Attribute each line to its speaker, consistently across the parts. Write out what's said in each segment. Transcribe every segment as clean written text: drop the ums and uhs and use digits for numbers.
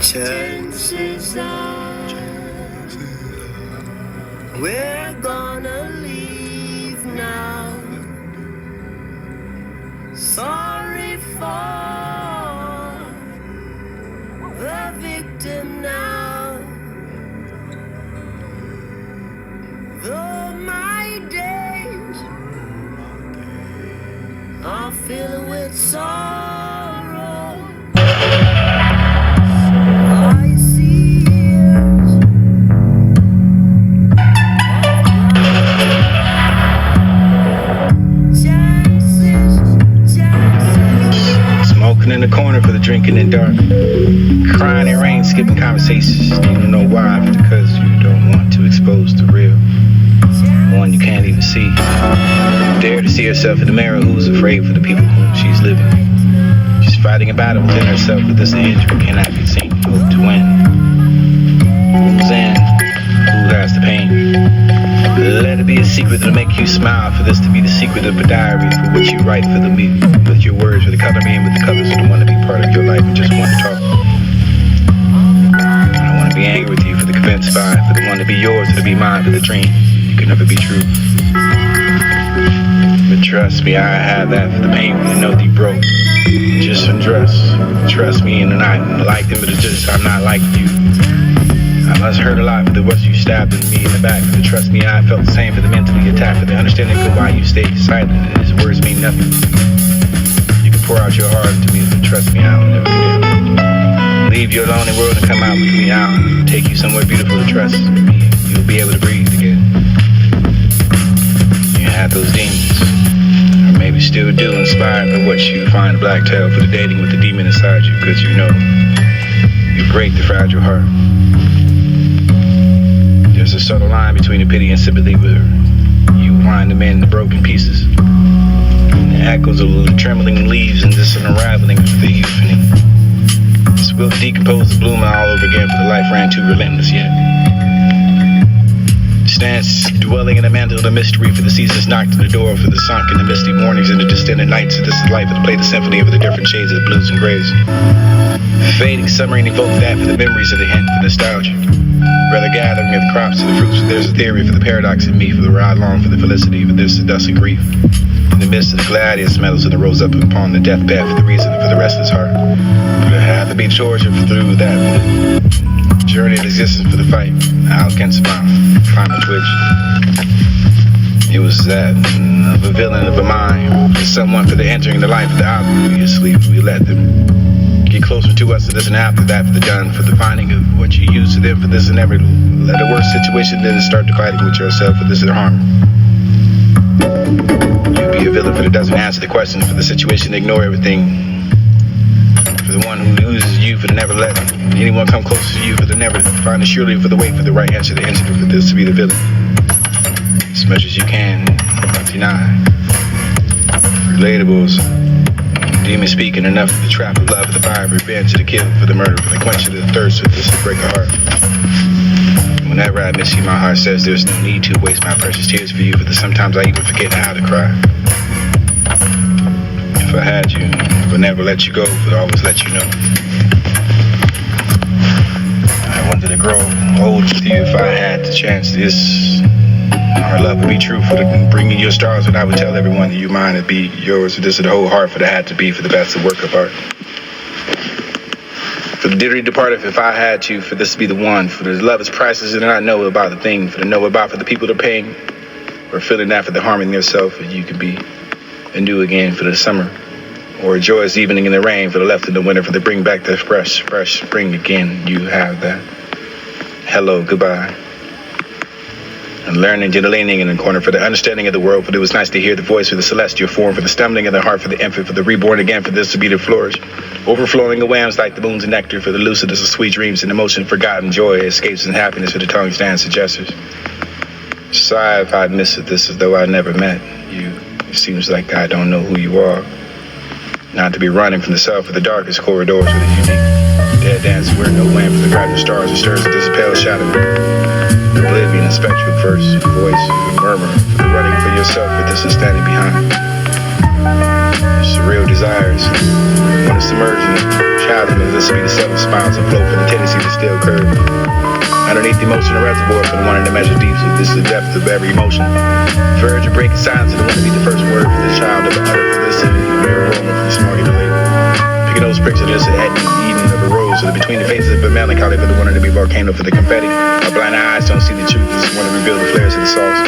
Speaker 1: Chances are we're gonna leave now. Sorry for the victim now. Though my days are filled with sorrow, I see years
Speaker 2: Smoking in the corner for the drinking in dark. Crying in rain, skipping conversations. You don't know why, but because you don't want to expose the real. One you can't even see. Dare to see herself in the mirror, who's afraid for the people whom she's living. She's fighting a battle within herself with this injury cannot be seen. Hope to win. Who's in? Who has the pain? Let it be a secret that'll make you smile. For this to be the secret of a diary, for which you write for the me, with your words, for the color me, and with the colors of the one to be part of your life and just want to talk. I don't want to be angry with you for the convinced spy, for the one to be yours, for to be mine, for the dream. You can never be true. But trust me, I have that for the pain when you know that you broke. Just undress. Trust me in the night. I like them, but it's just I'm not like you. I must hurt a lot for the words you stabbed in me in the back. For the trust me, I felt the same for the mentally attacked. For the understanding for why you stayed silent and his words mean nothing. You can pour out your heart to me, but trust me, I'll never forget. Leave your lonely world and come out with me. I'll take you somewhere beautiful to trust me. You'll be able to breathe again. You had those demons, or maybe still do, inspired by what you find black tail for the dating with the demon inside you, because you know you break the fragile heart. There's a subtle line between the pity and sympathy where you wind the men in the broken pieces. And the echoes of the trembling leaves and this unraveling of the euphony. This will decompose the bloom all over again, for the life ran too relentless yet. Stands dwelling in the mantle of the mystery, for the seasons knocked at the door, for the sunk in the misty mornings and the distant nights. So this is life, to play the symphony of the different shades of the blues and grays. Fading summer and evoke that for the memories of the hint, for nostalgia. Rather gathering of the crops of the fruits, for there's a theory for the paradox in me, for the ride long for the felicity, for this the dust and grief. In the midst of the gladius metals and the rose up upon the deathbed, for the reason for the restless heart. But I have to be tortured through that journey of existence for the fight. Out against my final twitch. It was that of a villain of a mind, for someone for the entering the life of the obviously we let them get closer to us, for this and after that, for the done, for the finding of what you use to them, for this and every let the worst situation then start to fighting with yourself, for this and harm. You be a villain for the doesn't answer the questions, for the situation ignore everything, for the one who loses you, for the never let anyone come close to you, for the never find a surely, for the wait for the right answer, the incident, for this to be the villain. As much as you can deny. Relatables. Demon speaking enough for the trap of love, for the fire of revenge, the kill, for the murder, for the quench of the thirst, for this to break a heart. Whenever I miss you, my heart says there's no need to waste my precious tears for you, for the sometimes I even forget how to cry. If I had you, I would never let you go, but always let you know. I wanted to grow old with you if I had the chance. This our love would be true, for the bringing your stars, and I would tell everyone that you mine would be yours. For this is the whole heart, for the had to be, for the best of work of art. For the dearly departed, if I had to, for this to be the one. For the love is priceless and I know about the thing. For the know about for the people that are paying. Or feeling that for the harming yourself, and you can be anew again for the summer. Or a joyous evening in the rain for the left in the winter, for the bring back the fresh spring again. You have that. Hello, goodbye. And learning, leaning in the corner for the understanding of the world, for it was nice to hear the voice for the celestial form, for the stumbling of the heart, for the infant, for the reborn again, for this to be the flourish. Overflowing of whams like the moon's nectar, for the lucidness of sweet dreams and emotion, forgotten joy, escapes and happiness, for the tongue's dance and gestures. Sigh if I'd miss it, this as though I never met you. It seems like I don't know who you are. Not to be running from the self of the darkest corridors with a unique dead dance where no lamp for the grab of stars and stirs of this pale shadow. Oblivion and spectral verse, voice, murmur, for the running for yourself with this is standing behind. Surreal desires, want to submerge in childhood and this will be the subtle smiles and flow for the tendency to still curve. Underneath the emotional reservoir for the one in the measure deep, so this is the depth of every emotion. Verge of breaking silence, and the one to be the first word for the child of the utter for this city, the mirror roman for the small get later. Picking those pricks of this at Eden of the rose, so the between the faces of the melancholy for the one to be volcano for the confetti. Our blind eyes don't see the truth, this is one to reveal the flares of the sauce.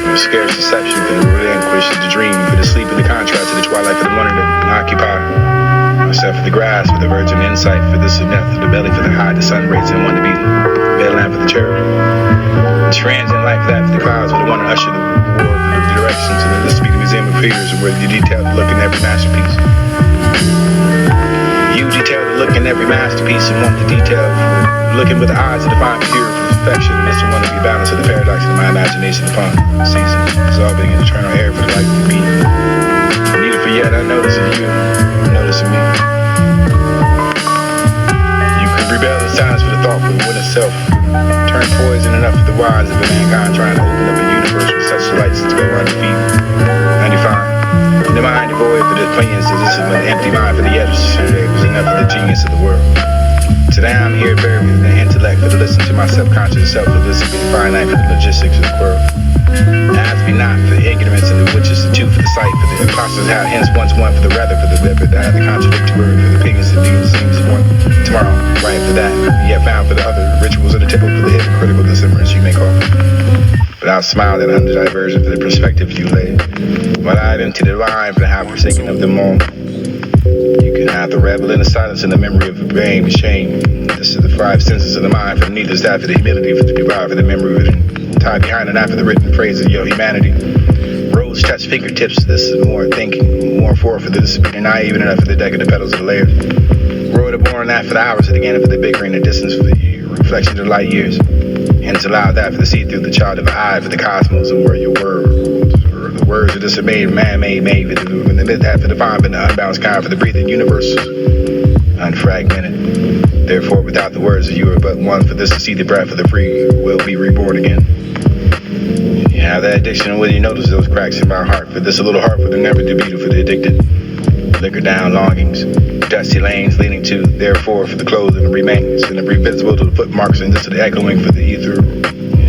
Speaker 2: Or scarce deception for the relinquish of the dream, for the sleep of the contrast of the twilight for the one to occupy. Myself for the grass, for the virgin insight, for this is death, for the belly, for the high, the sun rays, and one to be bed lamp for the cherub. Transient life for that, for the clouds, for the one to usher the war, for the directions, and this to be the museum of figures, and where you detail the look in every masterpiece. You detail the look in every masterpiece, and want the detail, looking with the eyes of divine pure for perfection, and this one to be balanced of the paradox of my imagination upon season, dissolving in eternal air for the life of me. Neither for yet I notice of you. Noticing me. You could rebel in silence for the thought for the winter self. Turn poison enough for the wise of the mankind trying to open up a universe with such lights to go undefeated. Undefined. In the mind devoid for the opinions of this is an empty mind for the yesterday was enough for the genius of the world. Today I'm here buried with the intellect for to listen to my subconscious self for this to be the finite for the logistics of the world. Ask me not for the ignorance and the witches, the two for the sight, for the impostors how hence once one for the rather for the leopard, I have the contradictory word for the opinions and demons seems one tomorrow, right for that, yet found for the other rituals of the temple for the hypocritical dissimilance you may call. But I'll smile at under diversion for the perspective you lay. While I into the line for the half forsaken of them all. You can have the rebel in the silence and the memory of blame and shame. This is the five senses of the mind for the neither that for the humility for the divine for the memory of it. Tied behind and after the written phrase of your humanity. Rose touch fingertips, this is more thinking, more for this, and not even enough for the decadent petals of the layers. Road born that for the hours of the again for the bickering, the distance for the reflection of the light years. And it's allowed that for the see through the child of the eye for the cosmos and where your words, or the words of this are made, man-made, made for the movement, and the mid-half for the fine, for the unbalanced kind for the breathing universe, unfragmented. Therefore, without the words, you are but one for this to see the breath of the free will be reborn again. You have that addiction, and whether you notice those cracks in my heart, for this a little heart for the never to be for the addicted. Liquor down longings, dusty lanes leading to, therefore, for the clothing remains, and the revisible to the footmarks, and this to the echoing for the ether,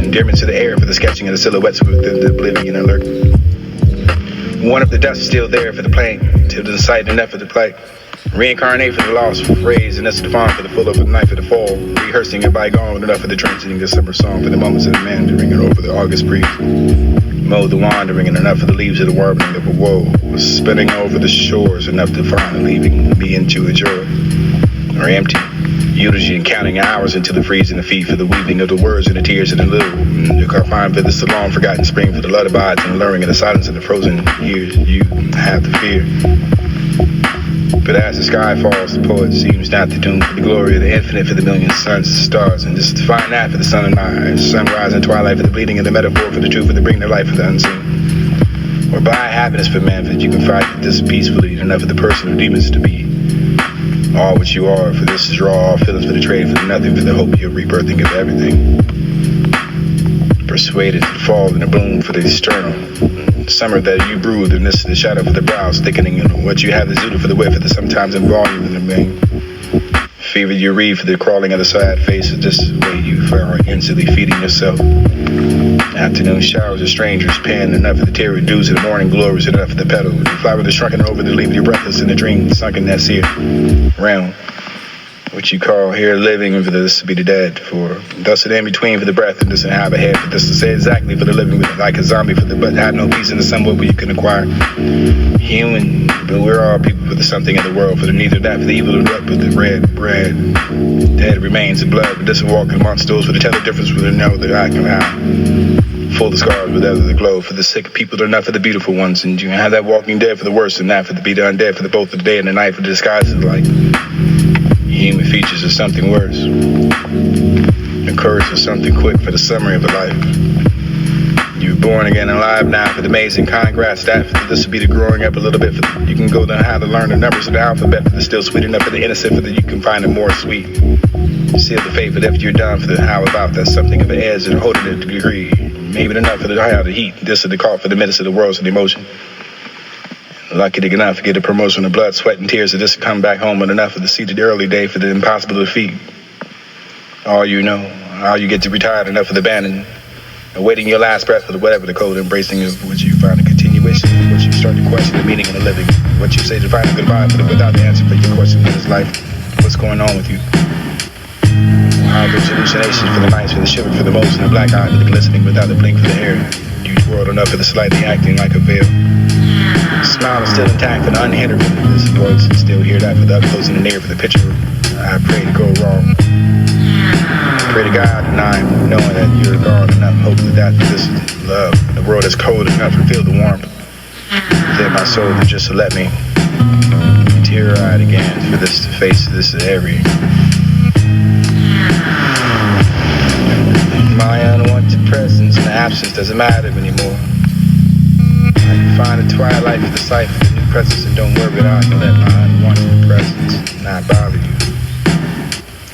Speaker 2: endearment to the air for the sketching of the silhouettes within the oblivion alert. One of the dust is still there for the plane, till the sight enough for the play. Reincarnate for the lost phrase, and that's the fawn for the full of the knife for the fall. Rehearsing a bygone enough for the transiting the summer song for the moments of the mandering and over the August breeze. Mow the wandering and enough for the leaves of the warbling of a woe. Was spinning over the shores enough to find leaving me into a joy. Or empty. Eulogy and counting hours until the freezing the feet for the weeping of the words and the tears and the little. You can't find for this the long forgotten spring for the lullabies and the luring of the silence of the frozen years. You have the fear. But as the sky falls, the poet seems not to doom for the glory of the infinite for the million suns and stars, and just to find that for the sun and night, sunrise and twilight for the bleeding and the metaphor for the truth for the bringing their life for the unseen. Or buy happiness for man, for you can fight this peacefully, enough for the person who demons to be. All what you are, for this is raw, all feelings for the trade, for the nothing, for the hope you're rebirthing of everything. Persuaded to fall in the bloom for the external. Summer that you brewed, and this is the shadow for the brows thickening, and what you have is zooted for the width, for the sometimes in volume in the main. Fever you read for the crawling of the sad face, of this way you are instantly feeding yourself. Afternoon showers of strangers, pen enough for the tear dews of the morning glories, enough for the petal. You fly with the shrunken over the leave you breathless in the dream, sunken that's here. Realm. what you call here living for this to be the dead, for thus it in between for the breath and this to have a head, for this to say exactly for the living like a zombie for the but have no peace in the somewhat where you can acquire. Human, but we're all people for the something in the world, for the neither that, for the evil of what, but the red bread, dead remains in blood, but this is walking amongst those for the tell the difference with the know that I can have. Full of scars, but ever the glow, for the sick people, they're not for the beautiful ones, and you have that walking dead for the worse and that for the be the undead, for the both of the day and the night, for the disguises like human features of something worse. The courage of something quick for the summary of a life. You're born again and alive now for the amazing congrats that for this will be the growing up a little bit for the, you can go down how to learn the numbers of the alphabet for the still sweet enough for the innocent for the you can find it more sweet. Seal the fate, but after you're done for the how about that something of an edge and holding it to degree. Maybe enough for the how the heat. This is the call for the minutes of the world's an emotion. Lucky to get enough to get the promotion of blood, sweat, and tears to just come back home with enough of the seat of the early day for the impossible to defeat. All you know, how you get to retire enough of the abandon, awaiting your last breath for the whatever the code, embracing of what you find a continuation, what you start to question the meaning of the living, what you say to find a goodbye for the without the answer for your question what is life, what's going on with you. Wild hallucinations for the nights, for the shiver for the most, and the black eye for the glistening without the blink for the hair. You twirled enough for the slightly acting like a veil. The smile is still intact for the unhindered for this voice, and still hear that for the up close and the near for the picture. I pray to go wrong. I pray to God and I'm knowing that you're gone enough, hope that this love, the world is cold enough to feel the warmth within my soul to just to let me tear-eyed again for this to face this every. My unwanted presence and absence doesn't matter anymore. I can find a twilight for the sight for the new presence and don't worry about it. Let my unwanted presence not bother you.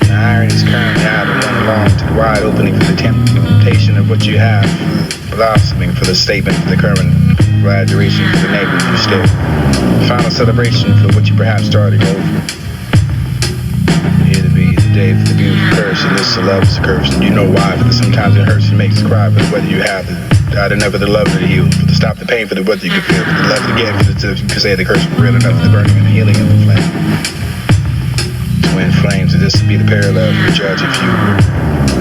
Speaker 2: The iron is currently out and run along to the wide opening for the temptation of what you have, for the blossoming for the statement for the current graduation for the neighbor you still. Final celebration for what you perhaps started over. Here to be the day for the beautiful curse, and this love is a curse, and you know why, for the sometimes it hurts and makes you cry, but whether you have the God and never the love to heal, for the stop the pain, for the what you can feel, for the love it again, for the you can say the curse was real enough for the burning and the healing of the flame. Twin flames, and this would be the parallel for the judge if you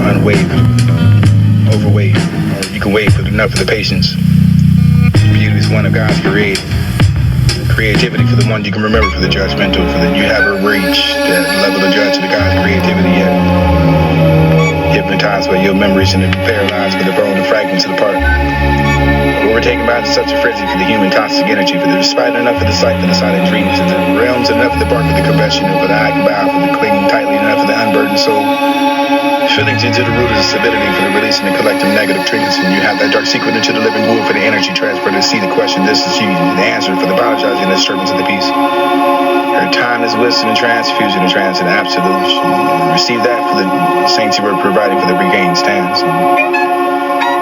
Speaker 2: unwavering, overweight, or you can wait for enough of the patience. Beauty is one of God's created. Creativity for the one you can remember for the judgmental, for the you haven't reached that level of judge of the God's creativity yet. Hypnotized by your memories and paralyzed by the bone and fragments of the part. Overtaken by such a frenzy for the human toxic energy, for the despite enough of the sight for the silent dreams, and the realms enough of the bark of the confession, for the I can bow for the clinging tightly enough of the unburdened soul. Feelings into the root of the stability for the releasing the collective negative triggers, and you have that dark secret into the living womb for the energy transfer to see the question, this is you, the answer for the apologizing and the disturbance of the peace. Her time is wisdom and transfusion and trans and absolute. Receive that for the saints you were providing for the regained stands.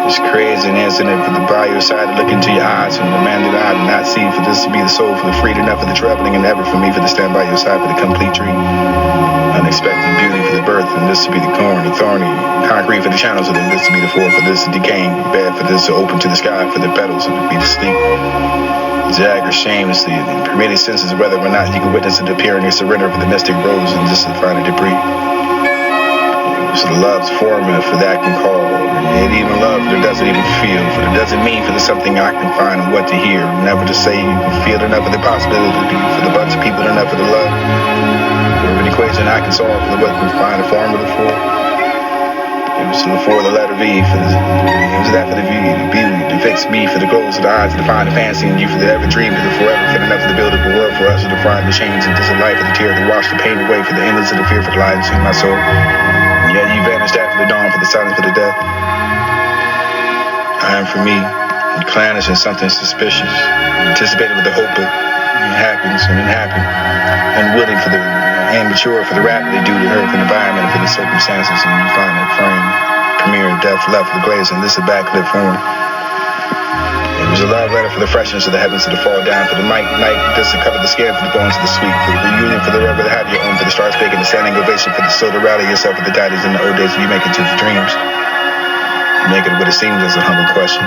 Speaker 2: It's crazy and incident for the by your side to look into your eyes and the man that I did not see for this to be the soul for the freed enough for the traveling and ever for me for the stand by your side for the complete dream. Unexpected beauty for the birth and this to be the corny, thorny, concrete for the channels and this to be the floor for this decaying bed for this to open to the sky for the petals and to be the sleep. Jagger shamelessly and permitted senses whether or not you can witness the appearing and surrender for the mystic rose and just to find a debris. So the love's formula for that can call. It even love that doesn't even feel, for it doesn't mean for the something I can find and what to hear. Never to say you can feel enough of the possibility for the bunch of people enough of the love. For an equation I can solve for the what can find a formula for. It was for the letter V, for the, it was that for the beauty, to fix me for the clothes of the eyes, to find the fancy in you for the ever dream, for the forever, for enough of the buildable world for us to find the change and just a life of the tear to wash the pain away for the endless of the fear for the light in my soul. And yet you vanished after the dawn for the silence for the death. I am for me, and clannish and something suspicious, anticipated with the hope of it happens and it happened, unwilling for the immature for the rapidly due to earth and environment and for the circumstances, and you find that frame, premiere, death, left, the glaze, and this is a backlit form. It was a love letter for the freshness of the heavens to the fall down, for the night, just to cover the skin, for the bones of the sweet, for the reunion, for the river to have your own, for the stars baking, the standing ovation, for the soul to rally yourself with the tidings in the old days, you make it to the dreams. Make it what it seems as a humble question.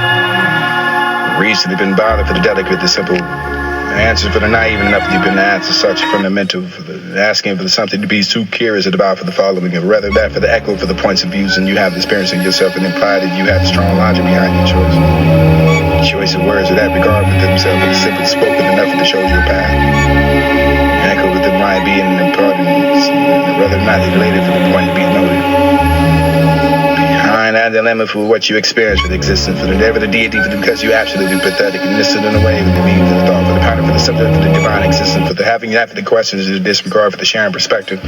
Speaker 2: Reason to been bothered for the delicate, the simple, Answers for the naive and enough deep in the answer, such fundamental for the asking for the something to be too curious about for the following, or rather that for the echo for the points of views, and you have the experience in yourself and imply that you have strong logic behind your choice. The choice of words with that regard for themselves is simply spoken enough to show you a path. An echo with the mind being an importance, rather not related for the point to be noted. Behind that dilemma for what you experience with existence, for the never the deity, for the because you absolutely pathetic and innocent in a way, for the meaning, for the thought, for the pattern, for the subject, for the divine existence, for the having that, for the questions, for the disregard, for the sharing perspective.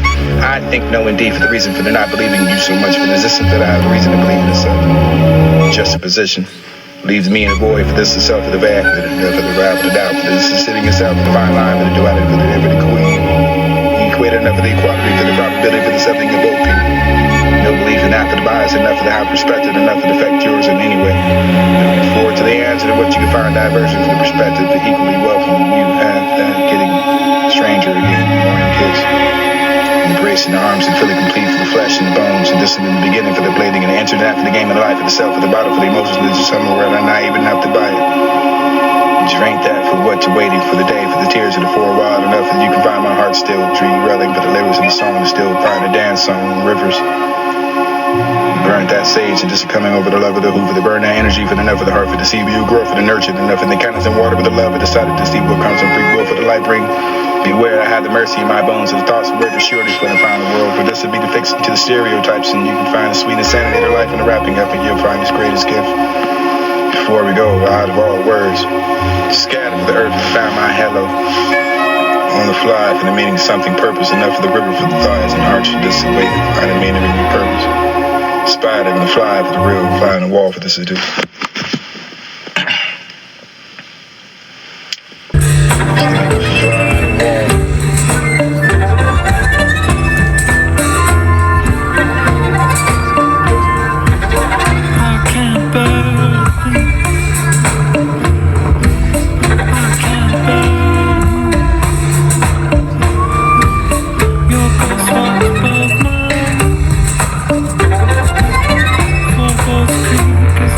Speaker 2: I think no indeed for the reason for the not believing in you so much, for the existence that I have a reason to believe in itself. Just a position. Leaves me in a void for this itself, for the bad, for the wrath, for the doubt, for this sitting itself, for the fine line, for the duality, for the ever the queen. Equated enough for the equality, for the probability, for the something of both people. No belief in that for the bias, enough for the high perspective, enough for the affect yours in any way. Looking forward to the answer to what you can find diversion for the perspective, the equally welcome you have that getting stranger again, morning kiss. Embracing the arms and feeling complete for the flesh and the bones, and this in the beginning for the blading and the internet for the game of the life of the self, for the bottle for the emotions, and just somewhere I'm not even enough to buy it. Drink that for what you're waiting for the day, for the tears of the four wild enough that you can find my heart still dream relling for the lyrics of the song to still find a dance song, rivers. Burnt that sage and just coming over the love of the hoover, the burn that energy for the enough of the heart, for the seed you grow, for the nurtured enough, and the kindness and water with the love, I decided to see what comes from free will for the light bring. Beware, I have the mercy in my bones, and the thoughts of where the surety for the final world, for this would be the fixing to the stereotypes, and you can find the sweet insanity of their life in the wrapping up, and you'll find his greatest gift. Before we go, out of all words, scattered the earth and found my hello. On the fly for the meaning of something purpose, enough for the river for the thighs and arch for this away, find a meaning in your purpose. Spider and the fly for the real, fly on the wall for this to do.
Speaker 1: Creek is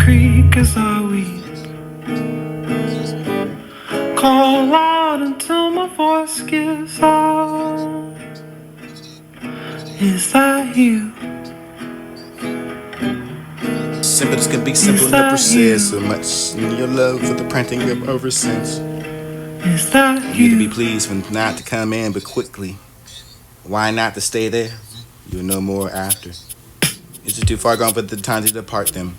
Speaker 3: creek as we call out until my voice gives out. Is that you?
Speaker 4: Simple as can be, simple never says so much. In your love for the printing of ever since.
Speaker 3: Is that
Speaker 4: You to
Speaker 3: you?
Speaker 4: be pleased when not to come in, but quickly. Why not to stay there? You'll know more after. Is it too far gone for the time to depart them?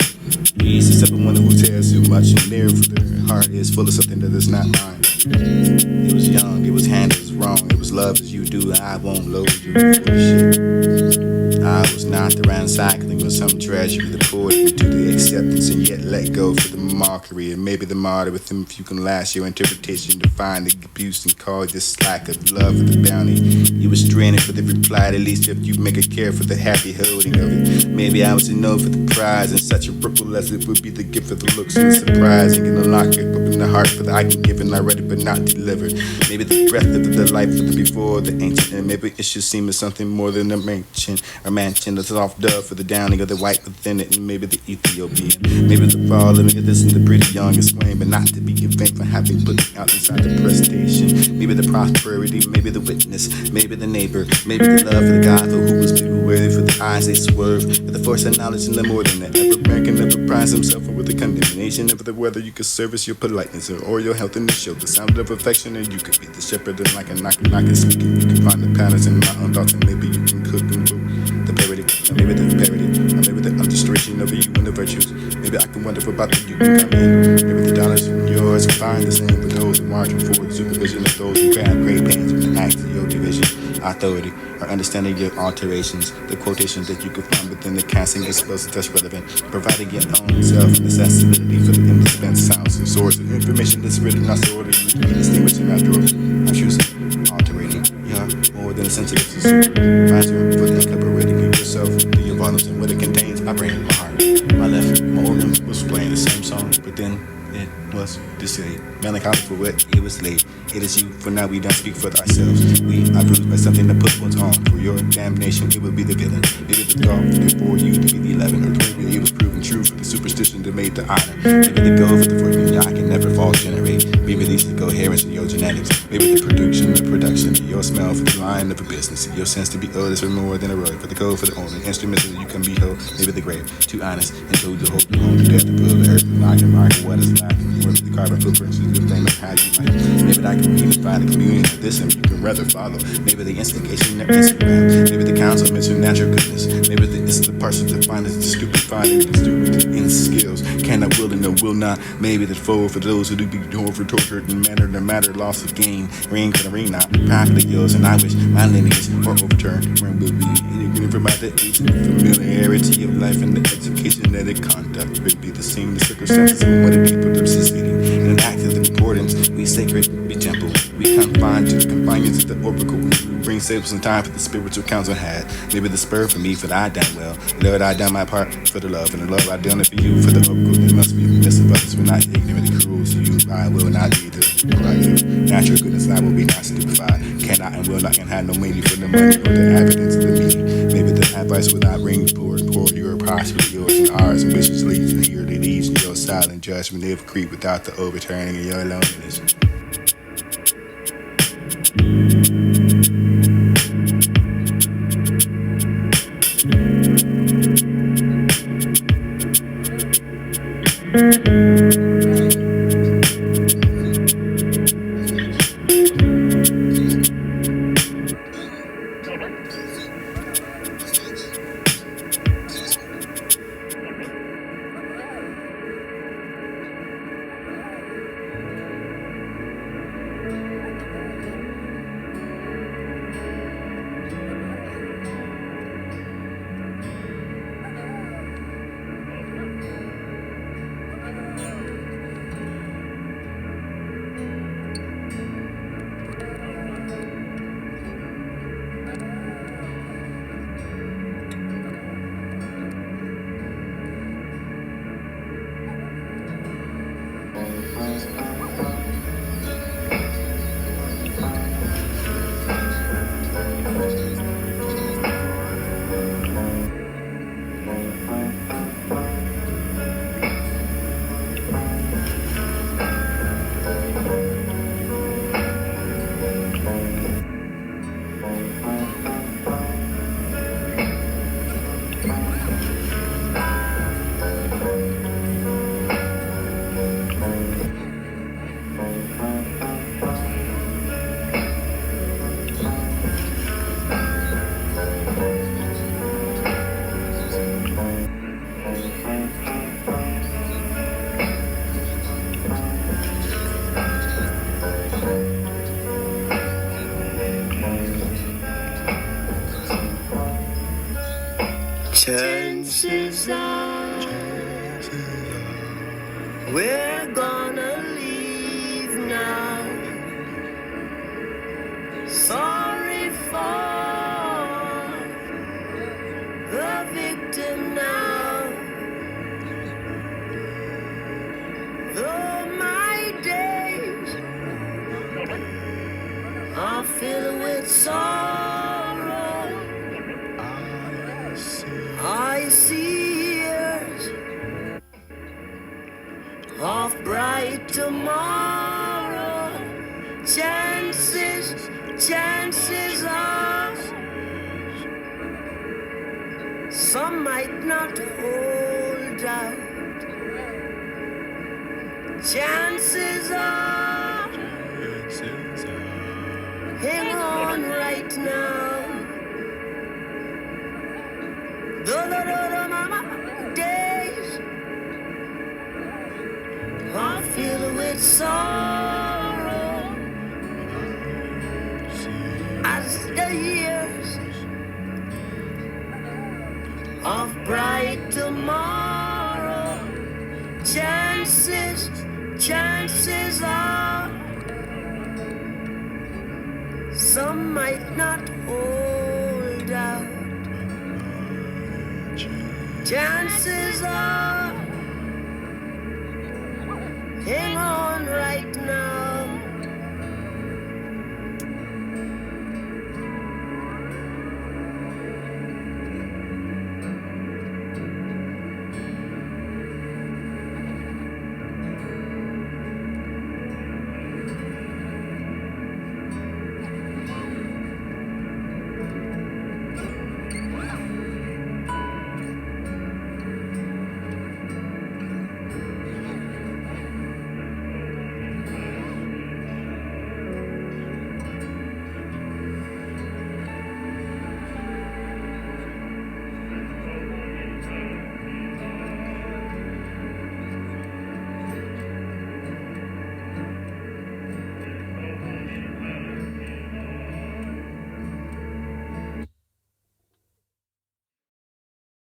Speaker 4: He's a simple one who tells too much, and near for their heart is full of something that is not mine. It was young, it was hand, it was wrong, it was love as you do, I won't load you with shit. I was not the ransackling of some treasury that poured into the acceptance and yet let go for the mockery and maybe the martyr with him if you can last your interpretation to find the abuse and call this lack of love for the bounty. You was draining for the reply, at least if you make a care for the happy holding of it. Maybe I was a no for the prize and such a ripple as it would be the gift of the looks and the surprising and the lock it up in the heart for the I can give and already but not delivered. Maybe the breath of the life of the before the ancient and maybe it should seem as something more than a mansion, the soft dove for the downing of the white within it, and maybe the Ethiopian. Maybe the fall living of this and the pretty young and swain, but not to be in vain for having put out inside the prestation. Maybe the prosperity, maybe the witness, maybe the neighbor, maybe the love for the God for who was people worthy for the eyes they swerve, with the force of knowledge and the more than that. Ever man can never prize himself with the condemnation of the whether you could service your politeness or your health in the show. The sound of affection, and you could be the shepherd and like a knocking speaking. You can find the patterns in my own thoughts, and maybe you can cook and brew the parody, or maybe the parody, or maybe the illustration of you and the virtues. Maybe I can wonder about the you can come in. Maybe the dollars and yours can find the same for those who marching for the supervision of those who grab great pains with the acts of your division, authority, or understanding your alterations, the quotations that you can find within the casting of spells that's relevant, providing your own self and accessibility for the indispensable sounds and source of information that's written not so order you to be distinguishing after all. I'm choosing alterating. You're more than a sensitive to supervisor for the incorporating of yourself through your volumes and what it contains. My brain, my heart, my left, my organ was playing the same song, but then it was delayed. Melancholy for what it was late. It is you, for now we don't speak for ourselves. We are bruised by something that put ones on. For your damnation, it will be the villain. Maybe the golf before you to be the 11 or 20. It was proven true for the superstition that made the honor. Maybe the go for the formula I can never fall generate. Maybe these the coherence in your genetics. Maybe the production, your smell for the line of a business. Your sense to be others for more than a road. For the code for the only instruments that you can be held. Maybe the grave, too honest, and told to hold the home to death to pull the earth and lock and mark what is lacking. Or the carbon footprints is the thing of how you like. Maybe I can even find a communion of this and you can rather follow. Maybe the instigation of Instagram. Maybe the council mentioned natural goodness. Maybe it's the person that finds the stupid finding the stupid in skills. Cannot, will, and no will not. Maybe the foe for those who do be for tortured and manner the matter loss of gain. Ring for the ring not. Properly yours and I wish my lineage were overturned. Ring will be anything from about the age and the familiarity of life and the education that it conduct would be the same the circumstances and what it be but in an act of importance, we sacred, we temple, we confine to the confinements of the oracle. We bring sables in time for the spiritual council had. Maybe the spur for me, for the I done well. Lord, I done my part for the love, and the love I done it for you, for the oracle. It must be a miss of others. We're not ignorant and cruel to you. I will not be the right. Natural goodness, I will be not stupefied. Cannot and will not can have no meaning for the money or the evidence of the meaning. Maybe the advice will not ring pour your prosperity, yours and ours, and wishes leads and here they leads in your silent judgment. If creep without the overturning of your loneliness.
Speaker 1: chances are we're gonna leave now. Sorry for the victim now. Though my days are filled with sorrow, I see years of bright tomorrow. Chances are some might not hold out. Chances are hang on right now. The mama days are filled with sorrow as the years of bright tomorrow. Chances are some might not hold out. Chances are